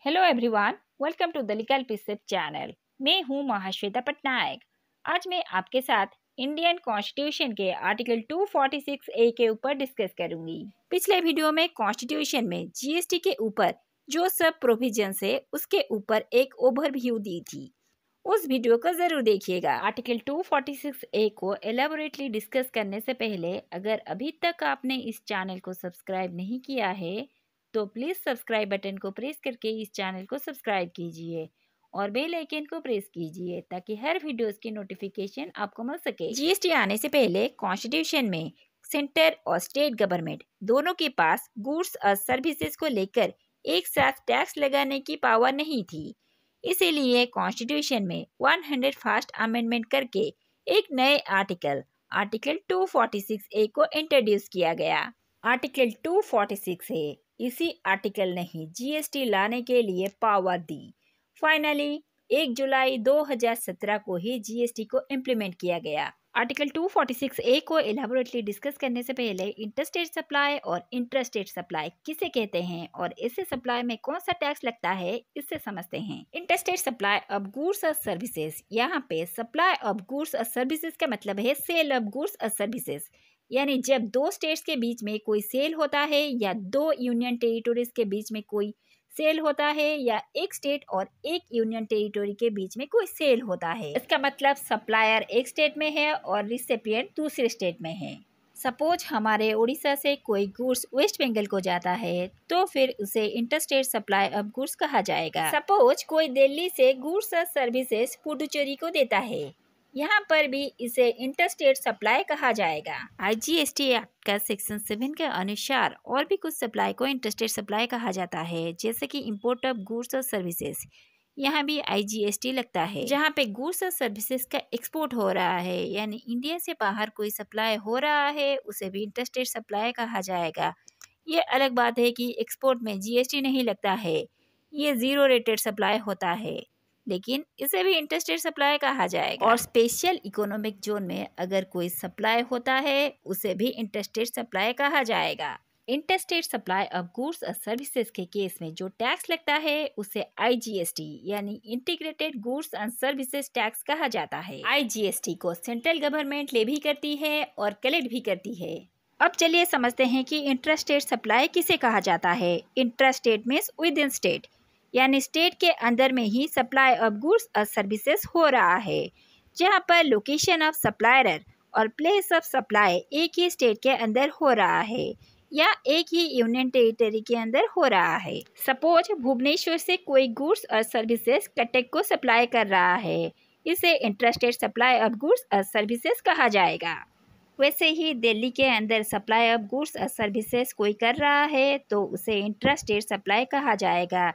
Hello everyone, welcome to the legal precept channel. मैं हूं महाश्वेता पटनायक। आज मैं आपके साथ इंडियन कॉन्स्टिट्यूशन के आर्टिकल 246 ए के ऊपर डिस्कस करूंगी। पिछले वीडियो में कॉन्स्टिट्यूशन में जीएसटी के ऊपर जो सब प्रोविजंस है उसके ऊपर एक ओवरव्यू दी थी। उस वीडियो को जरूर देखिएगा। आर्टिकल 246 ए को एलेबोरेटली डिस्कस करने से पहले अगर अभी तक आपने इस चैनल को सब्सक्राइब नहीं किया है तो प्लीज सब्सक्राइब बटन को प्रेस करके इस चैनल को सब्सक्राइब कीजिए और बेल आइकन को प्रेस कीजिए ताकि हर वीडियोस की नोटिफिकेशन आपको मिल सके। जीएसटी आने से पहले कॉन्स्टिट्यूशन में सेंटर और स्टेट गवर्नमेंट दोनों के पास गुड्स और सर्विसेज को लेकर एक साथ टैक्स लगाने की पावर नहीं थी। इसीलिए कॉन्स्टिट्यूशन में 101st अमेंडमेंट करके एक नए आर्टिकल 246 ए को इंट्रोड्यूस किया गया। आर्टिकल 246 ए इसी आर्टिकल ने ही जीएसटी लाने के लिए पावर दी। फाइनली 1 जुलाई 2017 को ही जीएसटी को इम्प्लीमेंट किया गया। आर्टिकल 246 ए को एलाबोरेटली डिस्कस करने से पहले इंटरस्टेट सप्लाई और इंट्रास्टेट सप्लाई किसे कहते हैं और इससे सप्लाई में कौन सा टैक्स लगता है इससे समझते हैं। इंटरस्टेट सप्लाई ऑफ गुड्स और सर्विसेज। यहाँ पे सप्लाई ऑफ गुड्स और सर्विसेज का मतलब है सेल ऑफ गुड्स और सर्विसेज, यानी जब दो स्टेट्स के बीच में कोई सेल होता है या दो यूनियन टेरिटोरीज के बीच में कोई सेल होता है या एक स्टेट और एक यूनियन टेरिटोरी के बीच में कोई सेल होता है। इसका मतलब सप्लायर एक स्टेट में है और रिसिपिएंट दूसरे स्टेट में है। सपोज हमारे उड़ीसा से कोई गुड्स वेस्ट बंगाल को जाता है तो फिर उसे इंटरस्टेट सप्लाई ऑफ गुड्स कहा जाएगा। सपोज कोई दिल्ली से गुड्स और सर्विसेज पुडुचेरी को देता है, यहाँ पर भी इसे इंटरस्टेट सप्लाई कहा जाएगा। आईजीएसटी एक्ट का सेक्शन 7 के अनुसार और भी कुछ सप्लाई को इंटरस्टेट सप्लाई कहा जाता है, जैसे कि इंपोर्ट ऑफ गुड्स और सर्विसेज। यहाँ भी आईजीएसटी लगता है। जहाँ पे गुड्स और सर्विसेज का एक्सपोर्ट हो रहा है यानी इंडिया से बाहर कोई सप्लाई हो रहा है उसे भी इंटरस्टेट सप्लाई कहा जाएगा। ये अलग बात है कि एक्सपोर्ट में जीएसटी नहीं लगता है, ये जीरो रेटेड सप्लाई होता है, लेकिन इसे भी इंटरस्टेट सप्लाई कहा जाएगा। और स्पेशल इकोनॉमिक जोन में अगर कोई सप्लाई होता है उसे भी इंटरस्टेट सप्लाई कहा जाएगा। इंटरस्टेट सप्लाई ऑफ गुड्स और सर्विसेज के केस में जो टैक्स लगता है उसे आईजीएसटी यानी integrated goods and services tax कहा जाता है। आईजीएसटी को सेंट्रल गवर्नमेंट लेवी करती है और कलेक्ट भी करती है। अब चलिए समझते हैं कि इंट्रास्टेट सप्लाई किसे कहा जाता है। Intrastate means with in state, यानी स्टेट के अंदर में ही सप्लाई ऑफ गुड्स और सर्विसेज हो रहा है, जहां पर लोकेशन ऑफ सप्लायर और प्लेस ऑफ सप्लाई एक ही स्टेट के अंदर हो रहा है या एक ही यूनियन टेरिटरी के अंदर हो रहा है। सपोज भुवनेश्वर से कोई गुड्स और सर्विसेज कटक को सप्लाई कर रहा है, इसे इंट्रास्टेट सप्लाई ऑफ गुड्स और सर्विसेज कहा जाएगा। वैसे ही दिल्ली के अंदर सप्लाई ऑफ गुड्स और सर्विसेज कोई कर रहा है तो उसे इंट्रास्टेट सप्लाई कहा जाएगा।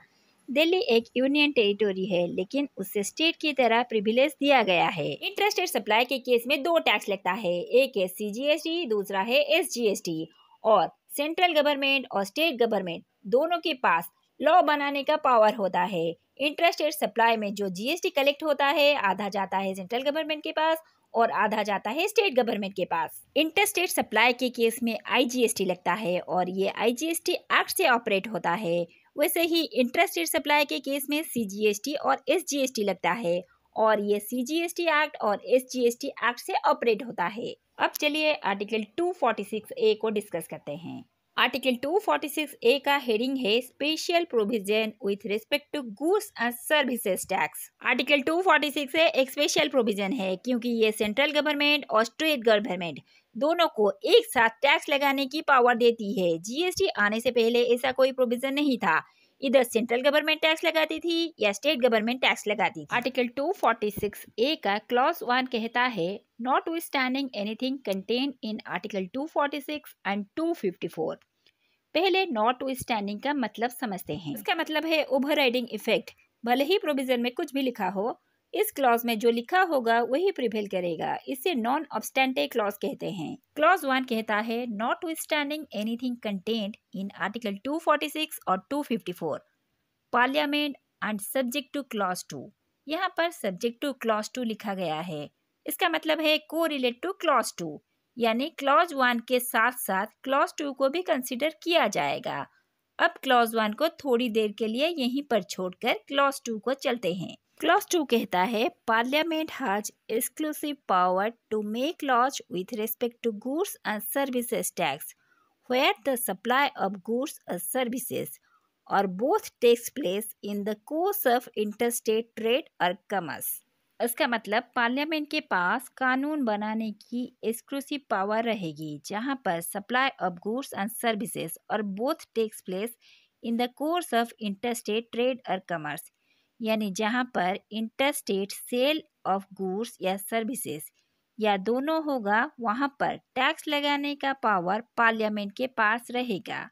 दिल्ली एक यूनियन टेरिटोरी है लेकिन उसे स्टेट की तरह प्रिविलेज दिया गया है। इंट्रास्टेट सप्लाई के केस में दो टैक्स लगता है, एक है सीजीएसटी, दूसरा है एसजीएसटी। और सेंट्रल गवर्नमेंट और स्टेट गवर्नमेंट दोनों के पास लॉ बनाने का पावर होता है। इंट्रास्टेट सप्लाई में जो जीएसटी कलेक्ट होता है आधा जाता है सेंट्रल गवर्नमेंट के पास और आधा जाता है स्टेट गवर्नमेंट के पास। इंटरस्टेट सप्लाई के केस में आईजीएसटी लगता है और ये आईजीएसटी एक्ट से ऑपरेट होता है। वैसे ही इंटरस्टेट सप्लाई के केस में सीजीएसटी और एसजीएसटी लगता है और ये सीजीएसटी एक्ट और एसजीएसटी एक्ट से ऑपरेट होता है। अब चलिए आर्टिकल 246 ए को डिस्कस करते हैं। आर्टिकल 246 ए का हेडिंग है special provision with respect to goods and services tax. Article 246 A एक स्पेशल प्रोविजन है क्योंकि ये सेंट्रल गवर्नमेंट और स्टेट गवर्नमेंट दोनों को एक साथ टैक्स लगाने की पावर देती है। जीएसटी आने से पहले ऐसा कोई प्रोविजन नहीं था, इधर सेंट्रल गवर्नमेंट टैक्स लगाती थी या स्टेट गवर्नमेंट टैक्स लगाती थी। आर्टिकल 246 ए का क्लॉज 1 कहता है notwithstanding anything contained in article 246 and 254। पहले नॉटविथस्टैंडिंग का मतलब समझते हैं। इसका मतलब है ओवरराइडिंग इफेक्ट। भले ही प्रोविजन में कुछ भी लिखा हो, इस क्लॉज में जो लिखा होगा वही प्रिवेल करेगा, इसे नॉन ऑब्स्टेंटे क्लॉज कहते हैं। क्लॉज 1 कहता है notwithstanding anything contained in article 246 और 254 parliament and subject two clause 2। यहाँ पर सब्जेक्ट टू क्लॉज 2 लिखा गया है, इसका मतलब है को रिलेट टू क्लॉज 2, यानी क्लॉज 1 के साथ साथ क्लॉज 2 को भी कंसिडर किया जाएगा। अब क्लॉज 1 को थोड़ी देर के लिए यहीं पर छोड़कर क्लॉज 2 को चलते हैं। क्लॉज 2 कहता है parliament has exclusive power to make laws with respect to goods and services tax where the supply of goods or services or both takes place in the course of interstate trade or commerce। इसका मतलब parliament के पास कानून बनाने की exclusive power रहेगी जहां पर supply of goods and services और both takes place in the course of interstate trade और कमर्स, यानी जहां पर इंटरस्टेट सेल ऑफ गुड्स या सर्विसेज या दोनों होगा, वहां पर टैक्स लगाने का पावर पार्लियामेंट के पास रहेगा।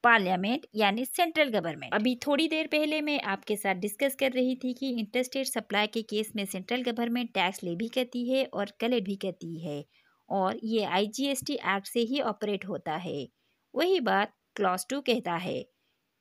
पार्लियामेंट यानी सेंट्रल गवर्नमेंट। अभी थोड़ी देर पहले मैं आपके साथ डिस्कस कर रही थी कि इंटरस्टेट सप्लाई के केस में सेंट्रल गवर्नमेंट टैक्स ले भी करती है और कलेक्ट भी करती है, और ये IGST एक्ट से ही ऑपरेट होता है। वही बात क्लॉज 2 कहता है,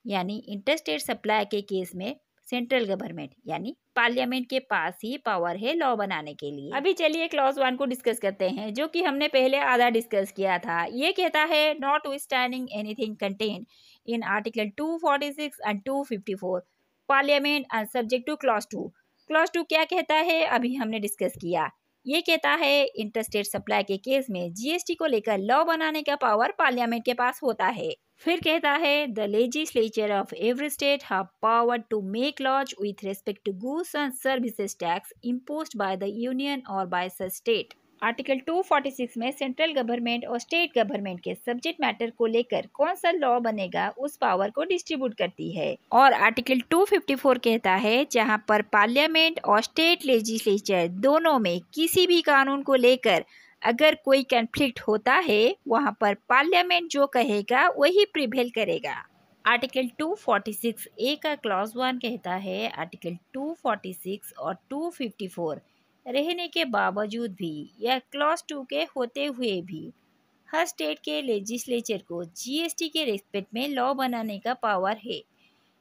यानी इंटरस्टेट सप्लाई के केस में सेंट्रल गवर्नमेंट यानी पार्लियामेंट के पास ही पावर है लॉ बनाने के लिए। अभी चलिए क्लॉज 1 को डिस्कस करते हैं, जो कि हमने पहले आधा डिस्कस किया था। ये कहता है not withstanding anything contained in article 246 and 254 parliament and subject two clause 2। Clause 2 क्या कहता है अभी हमने डिस्कस किया। ये कहता है इंटरस्टेट सप्लाई के केस में GST को लेकर लॉ बनाने का पावर पार्लियामेंट के पास होता है। फिर कहता है the legislature of every state have power to make laws with respect to goods and services tax imposed by the union और बाय सच स्टेट। आर्टिकल 246 में सेंट्रल गवर्नमेंट और स्टेट गवर्नमेंट के सब्जेक्ट मैटर को लेकर कौन सा law बनेगा उस पावर को डिस्ट्रीब्यूट करती है। और आर्टिकल 254 कहता है जहां पर पार्लियामेंट और स्टेट लेजिस्लेचर दोनों में किसी भी कानून को लेकर अगर कोई कॉन्फ्लिक्ट होता है, वहां पर पार्लियामेंट जो कहेगा वही प्रिवेल करेगा। आर्टिकल 246 ए का क्लॉज 1 कहता है आर्टिकल 246 और 254 रहने के बावजूद भी या क्लॉज 2 के होते हुए भी हर स्टेट के लेजिस्लेचर को GST के रिस्पेक्ट में लॉ बनाने का पावर है,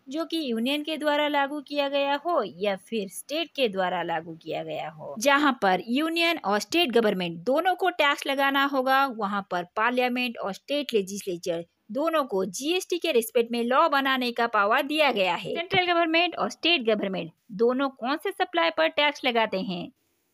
जो कि यूनियन के द्वारा लागू किया गया हो या फिर स्टेट के द्वारा लागू किया गया हो। जहां पर यूनियन और स्टेट गवर्नमेंट दोनों को टैक्स लगाना होगा, वहां पर पार्लियामेंट और स्टेट लेजिस्लेचर दोनों को GST के रिस्पेक्ट में लॉ बनाने का पावर दिया गया है। सेंट्रल गवर्नमेंट और स्टेट गवर्नमेंट दोनों कौन से सप्लाई पर टैक्स लगाते हैं?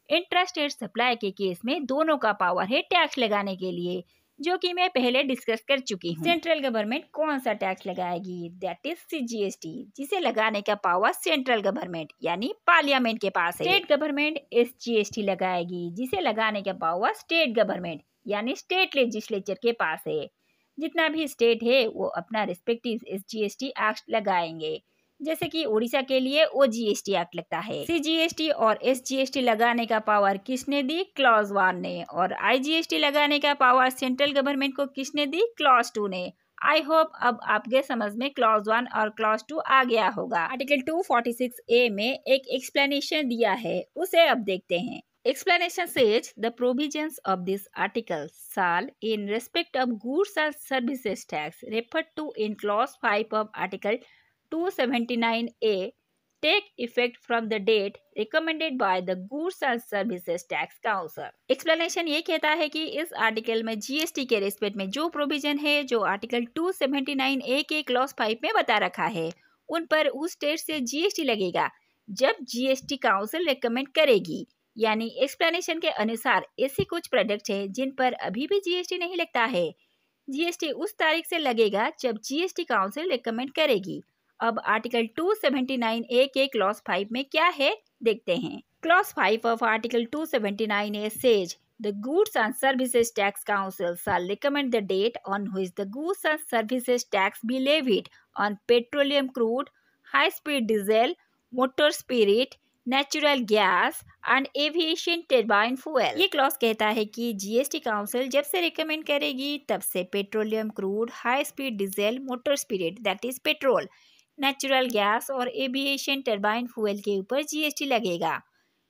इंट्रास्टेट सप्लाई के केस में दोनों का पावर है टैक्स लगाने के लिए, जो कि मैं पहले डिस्कस कर चुकी हूँ। सेंट्रल गवर्नमेंट कौन सा टैक्स लगाएगी? दैट इज CGST, जिसे लगाने का पावर सेंट्रल गवर्नमेंट यानी पार्लियामेंट के पास है। स्टेट गवर्नमेंट SGST लगाएगी, जिसे लगाने का पावर स्टेट गवर्नमेंट यानी स्टेट लेजिस्लेचर के पास है। जितना भी स्टेट है वो अपना रिस्पेक्टिव SGST एक्ट लगाएंगे। जैसे कि उड़ीसा के लिए OGST एक्ट लगता है। CGST और SGST लगाने का पावर किसने दी? क्लॉज 1 ने। और IGST लगाने का पावर सेंट्रल गवर्नमेंट को किसने दी? क्लॉज 2 ने। आई होप अब आपके समझ में क्लॉज 1 और क्लॉज 2 आ गया होगा। आर्टिकल 246A में एक एक्सप्लेनेशन दिया है, उसे अब देखते हैं। Explanation says the provisions of this article shall, in respect of goods and services tax referred to in clause 5 of Article 279A, take effect from the date recommended by the Goods and Services Tax Council। Explanation ये कहता है कि इस article में GST के respect में जो provision है जो आर्टिकल 279A के क्लॉज 5 में बता रखा है, उन पर उस स्टेट से GST लगेगा जब GST काउंसिल रिकमेंड करेगी। यानी एक्सप्लेनेशन के अनुसार ऐसी कुछ प्रोडक्ट है जिन पर अभी भी GST नहीं लगता है। GST उस तारीख से लगेगा जब GST काउंसिल रिकमेंड करेगी। अब आर्टिकल 279A के क्लॉज 5 में क्या है देखते हैं। Clause 5 of article 279A says the goods and services tax council shall recommend the date on which the goods and services tax be levied on petroleum crude, high speed diesel, motor spirit, natural gas and aviation turbine fuel. ये clause कहता है कि GST council जब से recommend करेगी तब से petroleum crude, high speed diesel, motor spirit that is petrol, natural gas और एविएशन टर्बाइन फ्यूल के ऊपर GST लगेगा।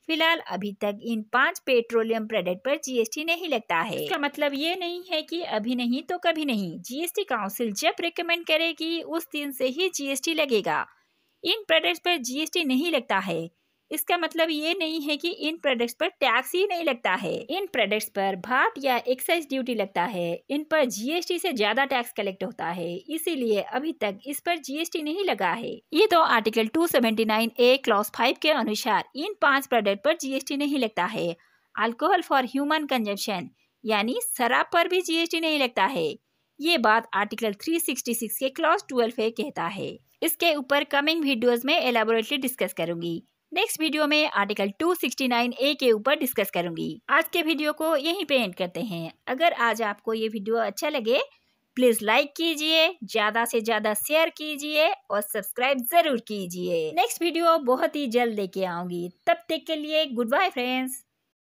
फिलहाल अभी तक इन 5 पेट्रोलियम प्रोडक्ट पर GST नहीं लगता है। इसका मतलब ये नहीं है कि अभी नहीं तो कभी नहीं, GST काउंसिल जब रिकमेंड करेगी उस दिन से ही GST लगेगा। इन प्रोडक्ट्स पर GST नहीं लगता है। इसका मतलब ये नहीं है कि इन प्रोडक्ट्स पर टैक्स ही नहीं लगता है। इन प्रोडक्ट्स पर VAT या एक्साइज ड्यूटी लगता है। इन पर GST से ज्यादा टैक्स कलेक्ट होता है, इसीलिए अभी तक इस पर GST नहीं लगा है। ये तो आर्टिकल 279A क्लॉज 5 के अनुसार इन 5 प्रोडक्ट पर GST नहीं लगता है। अल्कोहल फॉर ह्यूमन कंजम्पशन यानी शराब पर भी GST नहीं लगता है। ये बात आर्टिकल 366 के क्लॉज 12A कहता है। इसके ऊपर कमिंग वीडियोस में एलैबोरेटली डिस्कस करूंगी। नेक्स्ट वीडियो में आर्टिकल 269A के ऊपर डिस्कस करूंगी। आज के वीडियो को यहीं पे एंड करते हैं। अगर आज आपको ये वीडियो अच्छा लगे प्लीज लाइक कीजिए, ज्यादा से ज्यादा शेयर कीजिए और सब्सक्राइब जरूर कीजिए। नेक्स्ट वीडियो बहुत ही जल्द लेके आऊंगी। तब तक के लिए गुड बाय फ्रेंड्स।